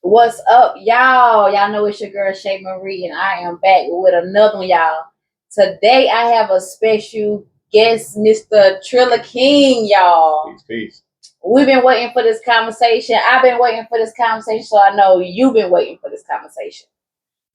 What's up, y'all? Y'all know it's your girl Shay Marie, and I am back with another one, y'all. Today I have a special guest, Mr. Triller King, y'all. Peace, peace. We've been waiting for this conversation. I've been waiting for this conversation, so I know you've been waiting for this conversation.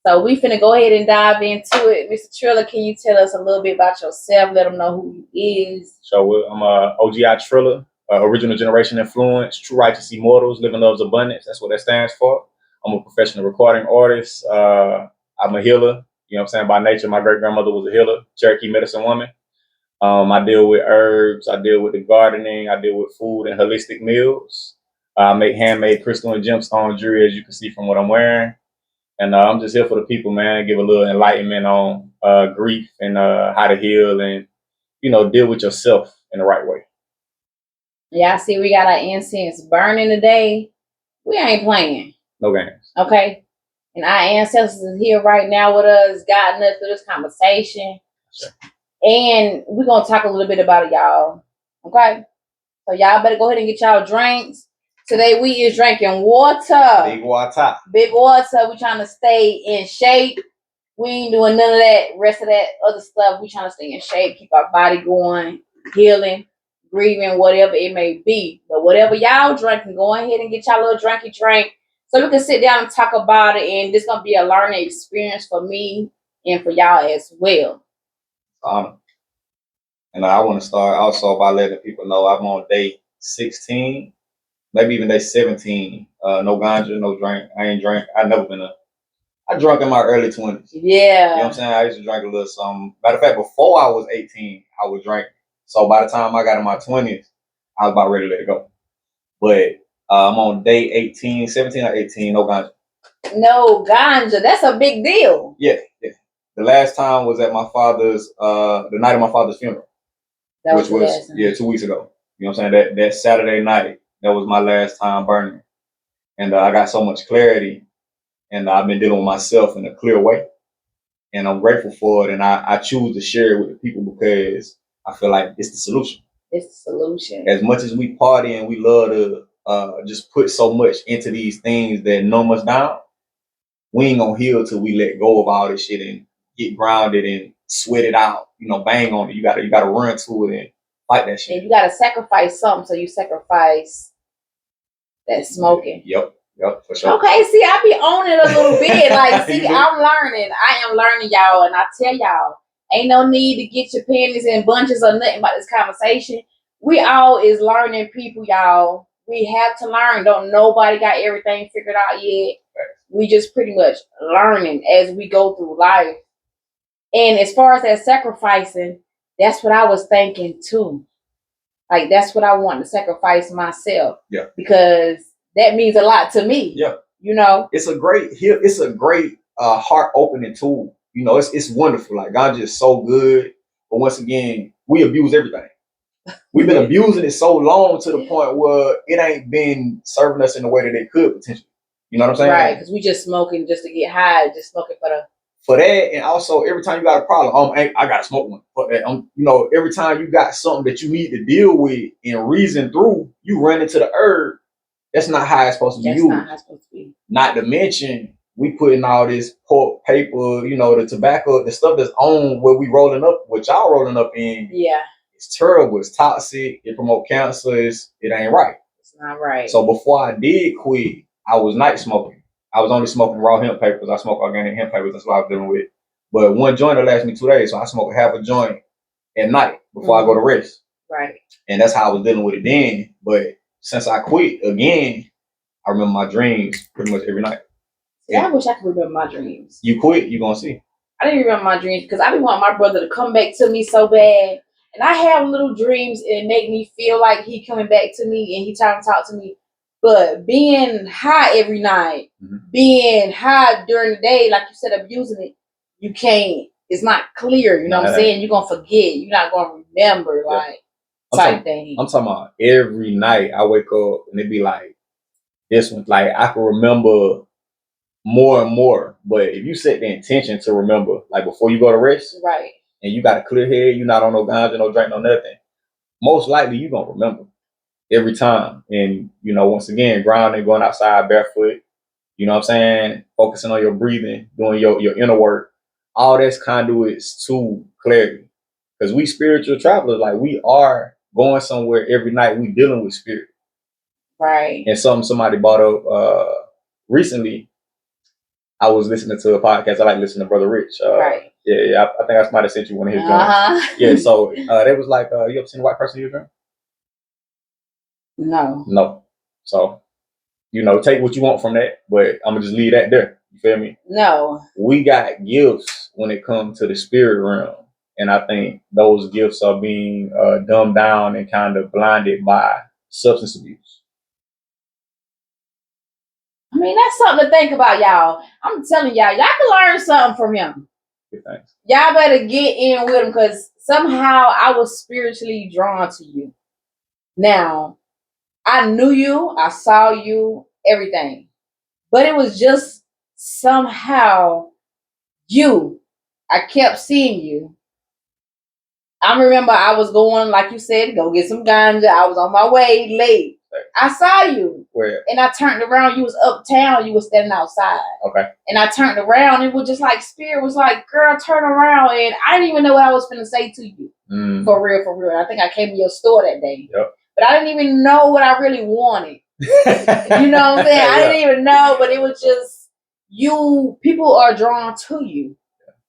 So we finna go ahead and dive into it. Mr. Triller, can you tell us a little bit about yourself? Let them know who you is. So I'm a OGI Triller, original generation influence, true righteous immortals, living love's abundance. That's what that stands for. I'm a professional recording artist. I'm a healer. You know what I'm saying? By nature, my great grandmother was a healer, Cherokee medicine woman. I deal with herbs. I deal with the gardening. I deal with food and holistic meals. I make handmade crystal and gemstone jewelry, as you can see from what I'm wearing. And I'm just here for the people, man. Give a little enlightenment on grief and how to heal and, deal with yourself in the right way. Yeah, I see we got our incense burning today. We ain't playing. No games. Okay? And our ancestors is here right now with us, guiding us through this conversation. Sure. And we're going to talk a little bit about it, y'all. Okay? So y'all better go ahead and get y'all drinks. Today we is drinking water. Big water. Big water. We trying to stay in shape. We ain't doing none of that rest of that other stuff. We trying to stay in shape, keep our body going, healing, grieving, whatever it may be. But whatever y'all drinking, go ahead and get y'all little drinky drink so we can sit down and talk about it. And this gonna be a learning experience for me and for y'all as well. And I want to start also by letting people know I'm on day 16, maybe even day 17. No ganja, no drink. I ain't drink. I never been I drunk in my early 20s. Yeah. You know what I'm saying? I used to drink a little something. Matter of fact, before I was 18, I would drink. So by the time I got in my 20s, I was about ready to let it go. But I'm on day 18, 17 or 18, no ganja. No ganja. That's a big deal. Yeah. The last time was at my father's, the night of my father's funeral. Which was 2 weeks ago. You know what I'm saying? That Saturday night, that was my last time burning. And I got so much clarity, and I've been dealing with myself in a clear way. And I'm grateful for it, and I choose to share it with the people because I feel like it's the solution. It's the solution. As much as we party and we love to just put so much into these things that numb us down, we ain't gonna heal till we let go of all this shit and get grounded and sweat it out, bang on it. You gotta run to it and fight that shit. And you gotta sacrifice something, so you sacrifice that smoking. Yep, for sure. Okay, see, I be on it a little bit. Like, see, I'm learning. I am learning, y'all, and I tell y'all, ain't no need to get your panties in bunches or nothing about this conversation. We all is learning people, y'all. We have to learn. Don't nobody got everything figured out yet. We just pretty much learning as we go through life. And as far as that sacrificing, that's what I was thinking too. Like, that's what I want to sacrifice myself. Yeah. Because that means a lot to me. Yeah. It's a great heart opening tool. It's wonderful. Like, God just so good. But once again, we abuse everything. We've been abusing it so long to the point where it ain't been serving us in the way that it could potentially. You know what I'm saying? Right, because we just smoking just to get high, just smoking for that, and also every time you got a problem, I gotta smoke one. For that, every time you got something that you need to deal with and reason through, you run into the herb. That's not how it's supposed to be used. Not how it's supposed to be. Not to mention, we putting all this pork paper, the tobacco, the stuff that's on where we rolling up, what y'all rolling up in. Yeah, it's terrible. It's toxic. It promotes cancer. It ain't right. It's not right. So before I did quit, I was night smoking. I was only smoking raw hemp papers. I smoke organic hemp papers. That's what I was dealing with. But one joint will last me 2 days. So I smoke half a joint at night before I go to rest. Right. And that's how I was dealing with it then. But since I quit again, I remember my dreams pretty much every night. Yeah, I wish I could remember my dreams. You quit, you're going to see. I didn't remember my dreams because I didn't want my brother to come back to me so bad. And I have little dreams and make me feel like he coming back to me and he trying to talk to me. But being high every night, being high during the day, like you said, abusing it, you can't. It's not clear. You know what I'm saying? You're going to forget. You're not going to remember, type thing. I'm talking about every night I wake up and it be like this one. Like, I can remember more and more. But if you set the intention to remember, like before you go to rest, right, and you got a clear head, you're not on no ganja, no drink, no nothing, most likely you're going to remember every time. And, once again, grounding, going outside barefoot, You know what I'm saying? Focusing on your breathing, doing your inner work. All that's conduits to clarity. Because we spiritual travelers, like we are going somewhere every night. We dealing with spirit. Right. And somebody brought up recently. I was listening to a podcast. I like listening to Brother Rich. Right. Yeah. I think I might have sent you one of his joints. Yeah. So they was like, you ever seen a white person in your dream? No. So, take what you want from that, but I'm gonna just leave that there. You feel me? No. We got gifts when it comes to the spirit realm. And I think those gifts are being dumbed down and kind of blinded by substance abuse. I mean, that's something to think about, y'all. I'm telling y'all can learn something from him. Good thanks. Y'all better get in with him because somehow I was spiritually drawn to you. Now, I knew you, I saw you, everything. But it was just somehow I kept seeing you. I remember I was going, like you said, go get some ganja. I was on my way late. I saw you. Where? And I turned around. You was uptown. You was standing outside. Okay. And I turned around. It was just like spirit was like, girl, turn around. And I didn't even know what I was going to say to you. For real, for real. I think I came to your store that day. Yep. But I didn't even know what I really wanted. You know what I'm saying? I didn't even know. But it was just you. People are drawn to you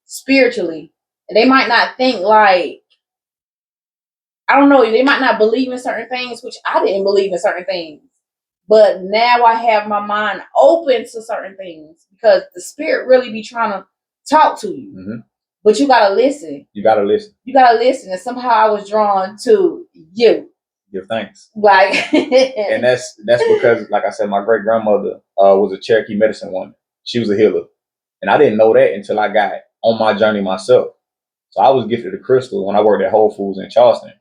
spiritually. And they might not think like, I don't know, they might not believe in certain things, which I didn't believe in certain things. But now I have my mind open to certain things because the spirit really be trying to talk to you. Mm-hmm. But you got to listen. You got to listen. You got to listen. And somehow I was drawn to you. Give thanks. Like, and that's because, like I said, my great grandmother was a Cherokee medicine woman. She was a healer. And I didn't know that until I got on my journey myself. So I was gifted a crystal when I worked at Whole Foods in Charleston.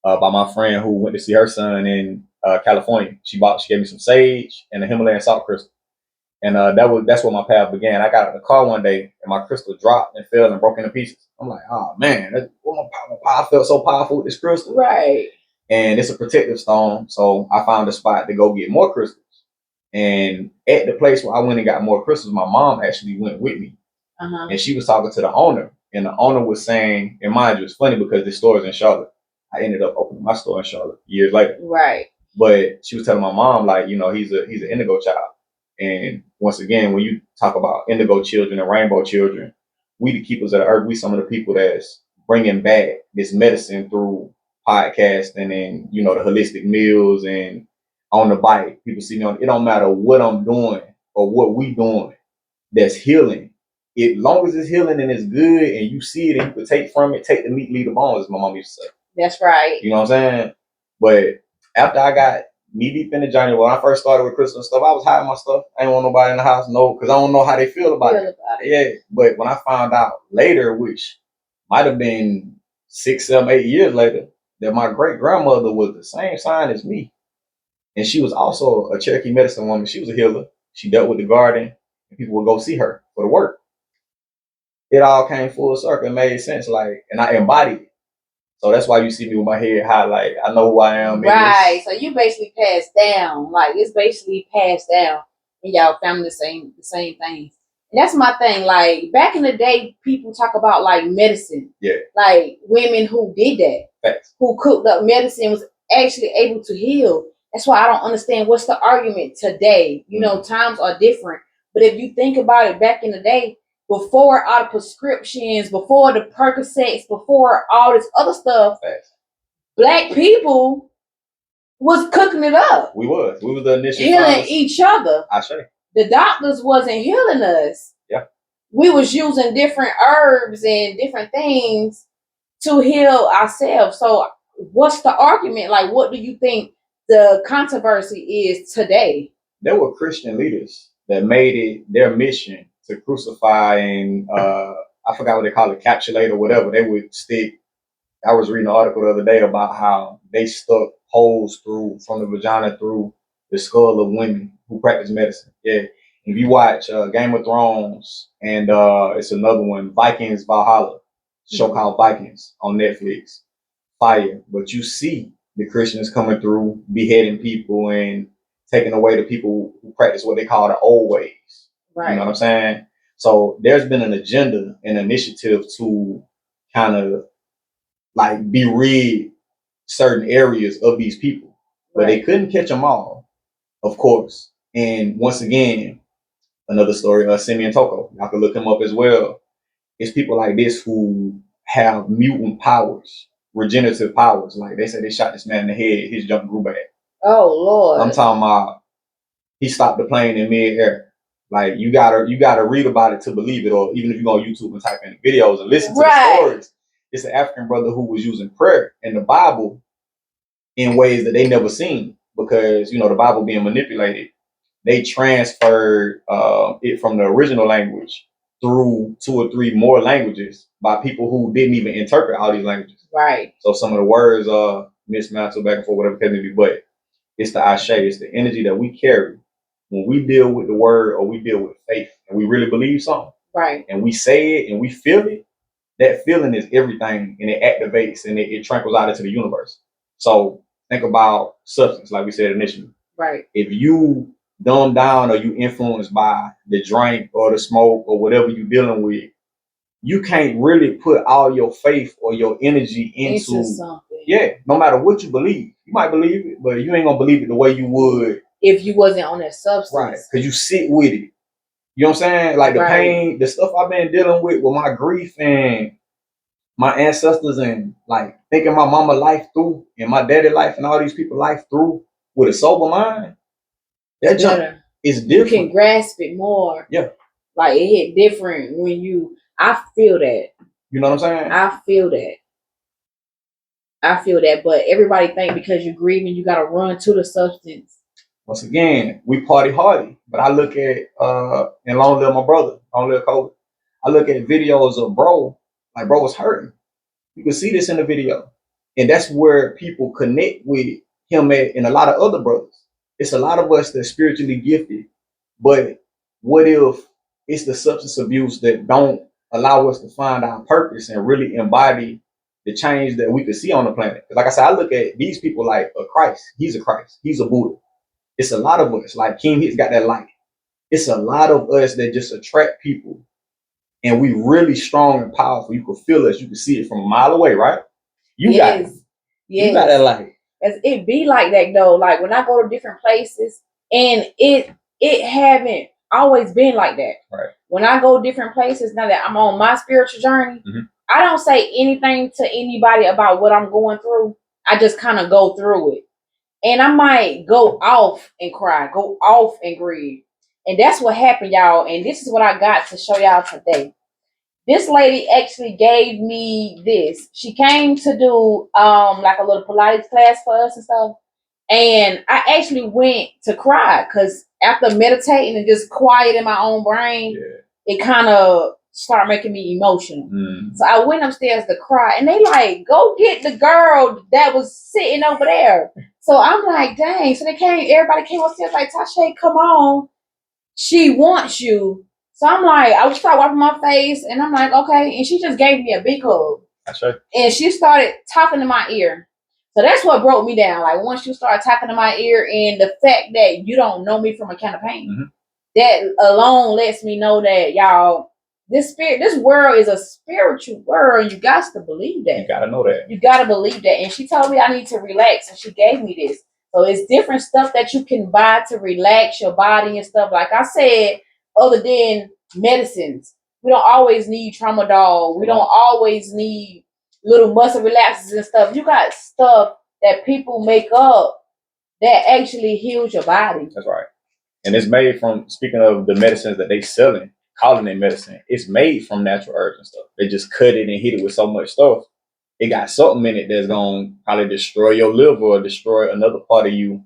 By my friend who went to see her son in California. She gave me some sage and a Himalayan salt crystal. And that's where my path began. I got in the car one day and my crystal dropped and fell and broke into pieces. I'm like, oh man, I felt so powerful with this crystal. Right. And it's a protective stone. So I found a spot to go get more crystals. And at the place where I went and got more crystals, my mom actually went with me. Uh-huh. And she was talking to the owner. And the owner was saying, and mind you, it's funny because this store is in Charlotte. I ended up opening my store in Charlotte years later. Right. But she was telling my mom, like, he's an indigo child. And once again, when you talk about indigo children and rainbow children, we the keepers of the earth. We some of the people that's bringing back this medicine through podcasting and, the holistic meals and on the bike. People see me on, it don't matter what I'm doing or what we doing that's healing. As long as it's healing and it's good and you see it and you can take from it, take the meat, leave the bones, as my mom used to say. That's right. You know what I'm saying? But after I got knee deep in the journey, when I first started with crystal and stuff, I was hiding my stuff. I didn't want nobody in the house, because I don't know how they feel about it. Yeah. But when I found out later, which might have been 6, 7, 8 years later, that my great grandmother was the same sign as me. And she was also a Cherokee medicine woman. She was a healer. She dealt with the garden, and people would go see her for the work. It all came full circle and made sense. And I embodied it. So that's why you see me with my head high, like I know who I am. Right. So you basically passed down. Like it's basically passed down in y'all family the same things. And that's my thing. Like back in the day, people talk about like medicine. Yeah. Like women who did that. Facts. Who cooked up medicine was actually able to heal. That's why I don't understand what's the argument today. Times are different. But if you think about it, back in the day, before all the prescriptions, before the Percocets, before all this other stuff, Black people was cooking it up. We was the initial healing each other. I say the doctors wasn't healing us. Yeah, we was using different herbs and different things to heal ourselves. So, what's the argument? Like, what do you think the controversy is today? There were Christian leaders that made it their mission to crucify and I forgot what they call it, capsulate or whatever. They would stick. I was reading an article the other day about how they stuck holes from the vagina through the skull of women who practice medicine. Yeah. If you watch Game of Thrones and it's another one, Vikings Valhalla, show called Vikings on Netflix, fire. But you see the Christians coming through, beheading people and taking away the people who practice what they call the old ways. Right. You know what I'm saying? So there's been an agenda, an initiative to kind of like be rid certain areas of these people, but they couldn't catch them all, of course. And once again, another story of Simeon Toko. Y'all can look him up as well. It's people like this who have mutant powers, regenerative powers. Like they said, they shot this man in the head, his jump grew back. Oh Lord! I'm talking about he stopped the plane in midair. Like you gotta read about it to believe it, or even if you go on YouTube and type in videos and listen to the stories. It's an African brother who was using prayer and the Bible in ways that they never seen, because the Bible being manipulated. They transferred it from the original language through 2 or 3 more languages by people who didn't even interpret all these languages. Right. So some of the words are mismatched back and forth, whatever it may be, but it's the ashe, it's the energy that we carry when we deal with the word or we deal with faith and we really believe something. Right. And we say it and we feel it. That feeling is everything, and it activates and it tranquils out into the universe. So think about substance, like we said initially. Right. If you dumb down or you influenced by the drink or the smoke or whatever you're dealing with, you can't really put all your faith or your energy into something. Yeah, no matter what you believe. You might believe it, but you ain't gonna believe it the way you would if you wasn't on that substance. Right. Because you sit with it. You know what I'm saying? Like the pain, the stuff I've been dealing with my grief and my ancestors, and like thinking my mama life through and my daddy life and all these people life through with a sober mind. That jump is different. You can grasp it more. Yeah. Like it hit different when I feel that. You know what I'm saying? I feel that. But everybody think because you're grieving, you gotta run to the substance. Once again, we party hardy. But I look at and long live my brother, long live Kobe. I look at videos of bro was hurting. You can see this in the video. And that's where people connect with him and a lot of other brothers. It's a lot of us that's spiritually gifted. But what if it's the substance abuse that don't allow us to find our purpose and really embody the change that we could see on the planet? Like I said, I look at these people like a Christ. He's a Christ. He's a Buddha. It's a lot of us. Like King Hit's got that light. It's a lot of us that just attract people. And we really strong and powerful. You can feel us. You can see it from a mile away, right? You got it. You got that light. It be like that though. Like when I go to different places, and it haven't always been like that. Right. When I go different places, now that I'm on my spiritual journey, I don't say anything to anybody about what I'm going through. I just kind of go through it. And I might go off and cry, go off and grieve. And that's what happened, y'all. And this is what I got to show y'all today. This lady actually gave me this. She came to do like a little Pilates class for us and stuff. And I actually went to cry because after meditating and just quiet in my own brain, it kind of started making me emotional. So I went upstairs to cry, and they like, go get the girl that was sitting over there. So I'm like, dang. So everybody came upstairs like, Tasha, come on. She wants you. So I'm like, I would start wiping my face, and I'm like, okay. And she just gave me a big hug. That's right. And she started talking to my ear. So that's what broke me down. Like once you start talking to my ear, and the fact that you don't know me from a can of paint, that alone lets me know that y'all, this world is a spiritual world. You got to believe that. You gotta know that. You gotta believe that. And she told me I need to relax, and she gave me this. So it's different stuff that you can buy to relax your body and stuff. Like I said, other than medicines, we don't always need tramadol. We don't always need little muscle relaxers and stuff. You got stuff that people make up that actually heals your body. That's right. And it's made from, speaking of the medicines that they selling, calling it medicine, it's made from natural herbs and stuff. They just cut it and hit it with so much stuff. It got something in it that's going to probably destroy your liver or destroy another part of you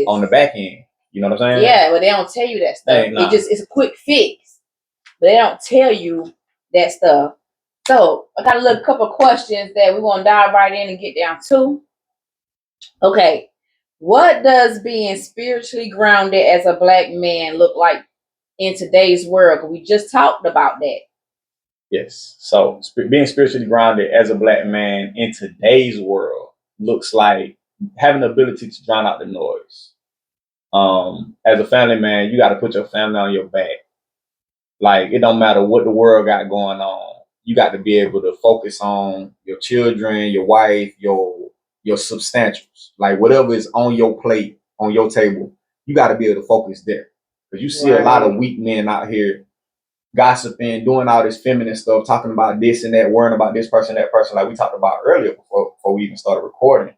on the back end. You know what I'm saying? Yeah, but they don't tell you that stuff. It's a quick fix. But they don't tell you that stuff. So I got a couple of questions that we want to dive right in and get down to. Okay. What does being spiritually grounded as a Black man look like in today's world? We just talked about that. Yes. So being spiritually grounded as a Black man in today's world looks like having the ability to drown out the noise. As a family man, you got to put your family on your back. Like, it don't matter what the world got going on. You got to be able to focus on your children, your wife, your substantials. Like, whatever is on your plate, on your table, you got to be able to focus there. Because you see a lot of weak men out here gossiping, doing all this feminine stuff, talking about this and that, worrying about this person, that person, like we talked about earlier before we even started recording.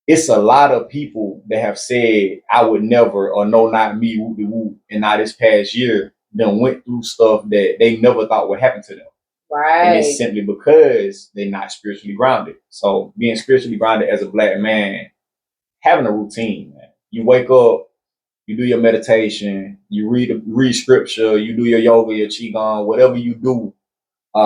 It's a lot of people that have said, I would never, or no, not me, woo, and now this past year, then went through stuff that they never thought would happen to them. Right. And it's simply because they're not spiritually grounded. So being spiritually grounded as a Black man, having a routine, man. You wake up, you do your meditation, you read scripture, you do your yoga, your qigong, whatever you do,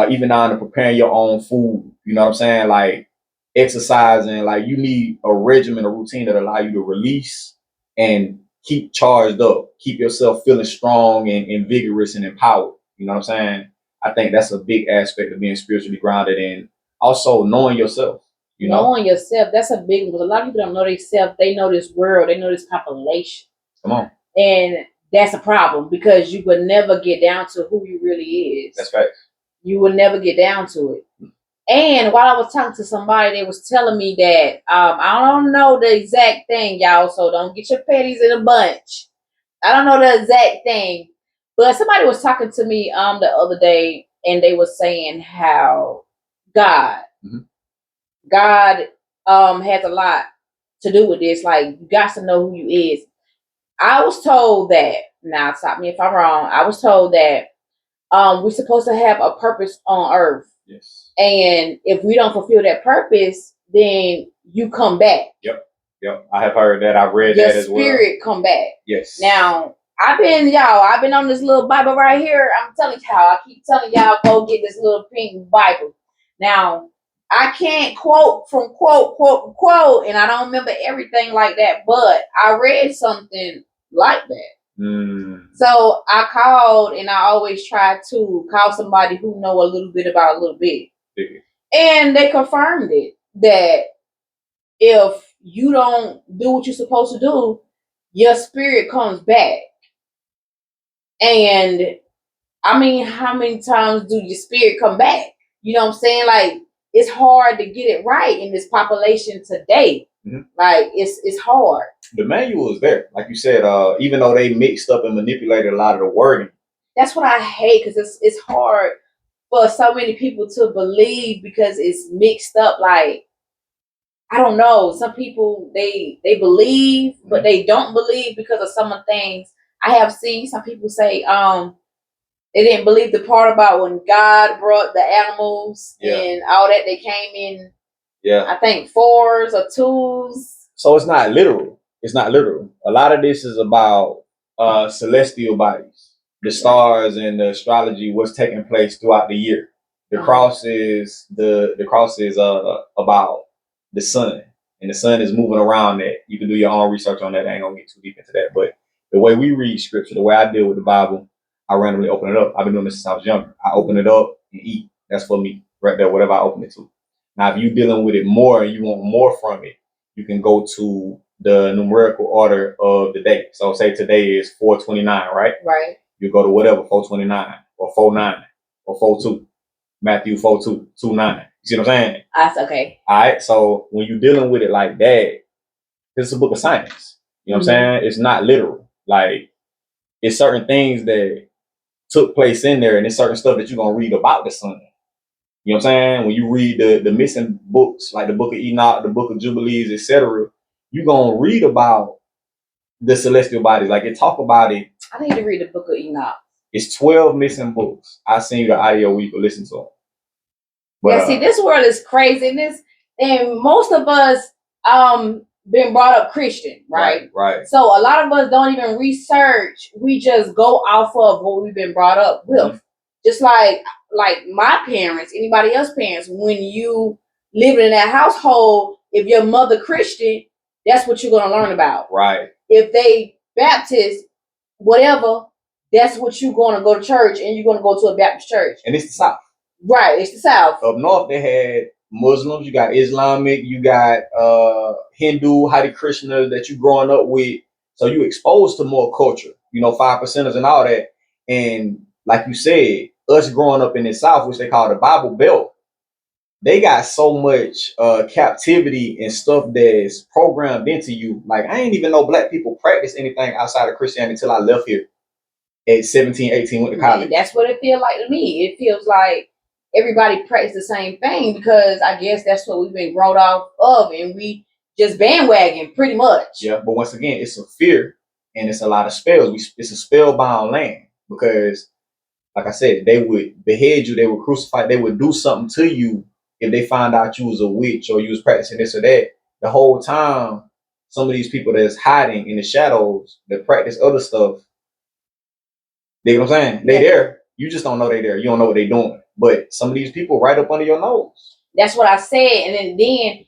even down to preparing your own food. You know what I'm saying? Like exercising, like you need a regimen, a routine that allow you to release and keep charged up, keep yourself feeling strong and vigorous and empowered. You know what I'm saying? I think that's a big aspect of being spiritually grounded, and also knowing yourself. You know, knowing yourself, that's a big one. Because a lot of people don't know themselves. They know this world. They know this population. Come on. And that's a problem because you would never get down to who you really is. That's right. You would never get down to it. And while I was talking to somebody, they was telling me that I don't know the exact thing, y'all. So don't get your petties in a bunch. I don't know the exact thing, but somebody was talking to me the other day, and they was saying how God has a lot to do with this. Like, you got to know who you is. I was told that, now stop me if I'm wrong, I was told that we're supposed to have a purpose on earth. Yes. And if we don't fulfill that purpose, then you come back. Yep. I have heard that. I've read that as well. Your spirit come back. Yes. Now, I've been on this little Bible right here. I'm telling y'all, I keep telling y'all, go get this little pink Bible. Now, I can't quote, and I don't remember everything like that, but I read something like that. So I called, and I always try to call somebody who know a little bit about a little bit. And they confirmed it, that if you don't do what you're supposed to do, your spirit comes back. And I mean, how many times do your spirit come back? You know what I'm saying? Like, it's hard to get it right in this population today. Like, it's hard. The manual is there. Like you said, even though they mixed up and manipulated a lot of the wording. That's what I hate, because it's hard for so many people to believe because it's mixed up. Like, I don't know. Some people, they believe, but they don't believe because of some of the things. I have seen some people say they didn't believe the part about when God brought the animals and all that. They came in, I think, 4s or 2s. So it's not literal. It's not literal. A lot of this is about celestial bodies, the stars and the astrology, what's taking place throughout the year. The cross is about the sun, and the sun is moving around that. You can do your own research on that. I ain't gonna get too deep into that, but the way we read scripture, the way I deal with the Bible, I randomly open it up. I've been doing this since I was younger. I open it up and eat. That's for me right there, whatever I open it to. Now, if you're dealing with it more and you want more from it, you can go to the numerical order of the day. So say today is 429, right? Right. You go to whatever, 429 or 49 or 42. Matthew 42, 29. You see what I'm saying? That's okay. All right. So when you're dealing with it like that, it's a book of science. You know what I'm saying? It's not literal. Like, it's certain things that took place in there, and it's certain stuff that you're going to read about the sun. You know what I'm saying? When you read the missing books, like the book of Enoch, the book of Jubilees, etc., you're going to read about the celestial bodies. Like, it talk about it. I need to read the book of Enoch. It's 12 missing books. I seen you the audio where you can listen to them. But, see, this world is crazy. And most of us been brought up Christian, right? Right. So a lot of us don't even research. We just go off of what we've been brought up with. Just like my parents, anybody else's parents, when you live in that household, if your mother Christian, that's what you're going to learn about. Right. If they Baptist, whatever, that's what you're going to go to church, and you're going to go to a Baptist church. And it's the South. Right, it's the South. Up north, they had Muslims, you got Islamic, you got Hindu, Hare Krishna that you growing up with. So you exposed to more culture, you know, 5%ers and all that. And like you said, us growing up in the South, which they call the Bible Belt, they got so much captivity and stuff that's programmed into you. Like, I ain't even know black people practice anything outside of Christianity until I left here at 17, 18, went to college. And that's what it feels like to me. It feels like everybody practice the same thing because I guess that's what we've been grown off of, and we just bandwagon pretty much. Yeah, but once again, it's a fear and it's a lot of spells. It's a spellbound land because, like I said, they would behead you, they would crucify, they would do something to you if they found out you was a witch or you was practicing this or that. The whole time, some of these people that's hiding in the shadows that practice other stuff, you know what I'm saying? They there. You just don't know they there. You don't know what they doing. But some of these people right up under your nose. That's what I said. And then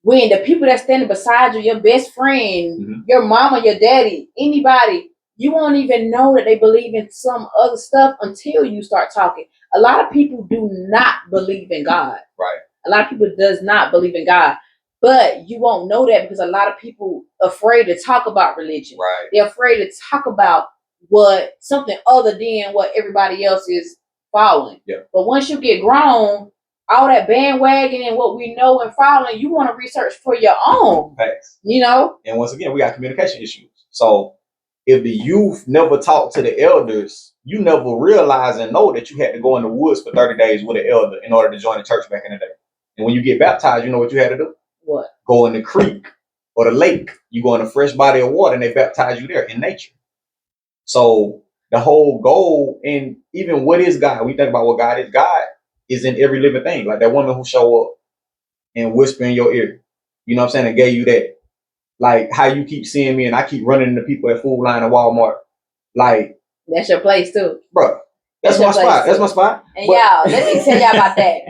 when the people that's standing beside you, your best friend, your mama, your daddy, anybody, you won't even know that they believe in some other stuff until you start talking. A lot of people do not believe in God. Right. A lot of people does not believe in God. But you won't know that because a lot of people afraid to talk about religion. Right. They're afraid to talk about something other than what everybody else is following. Yeah. But once you get grown, all that bandwagon and what we know and following, you want to research for your own. Facts. You know? And once again, we got communication issues. So if the youth never talk to the elders, you never realize and know that you had to go in the woods for 30 days with an elder in order to join the church back in the day. And when you get baptized, you know what you had to do? What? Go in the creek or the lake. You go in a fresh body of water and they baptize you there in nature. So the whole goal, and even what is God? We think about what God is in every living thing. Like that woman who show up and whisper in your ear, you know what I'm saying, and gave you that. Like how you keep seeing me and I keep running into people at Food Line and Walmart. Like, that's your place too. Bro, that's my spot. That's my spot. And y'all, let me tell y'all about that.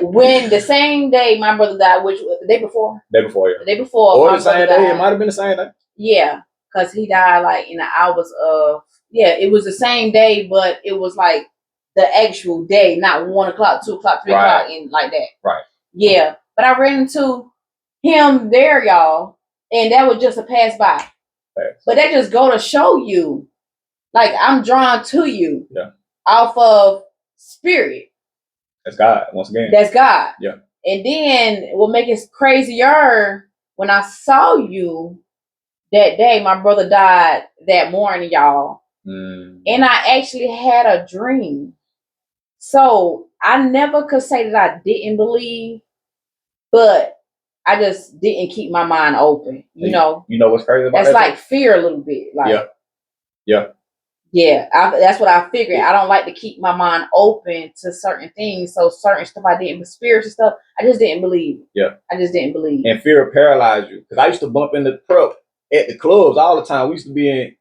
When the same day my brother died, which was the day before? Day before, yeah. The day before. Or the same day. It might have been the same day. Yeah. Because he died like in the hours of, it was the same day, but it was like the actual day, not 1 o'clock, 2 o'clock, 3 o'clock, and like that. Right. Yeah. But I ran into him there, y'all, and that was just a pass by. Thanks. But that just go to show you, like, I'm drawn to you off of spirit. That's God, once again. That's God. Yeah. And then what make it crazier, when I saw you that day, my brother died that morning, y'all. And I actually had a dream. So I never could say that I didn't believe, but I just didn't keep my mind open. You know what's crazy about that? That's like fear a little bit. Like, that's what I figured. I don't like to keep my mind open to certain things. So certain stuff I didn't, but spiritual stuff, I just didn't believe. Yeah. I just didn't believe. And fear paralyzed you. Because I used to bump into prep at the clubs all the time. We used to be in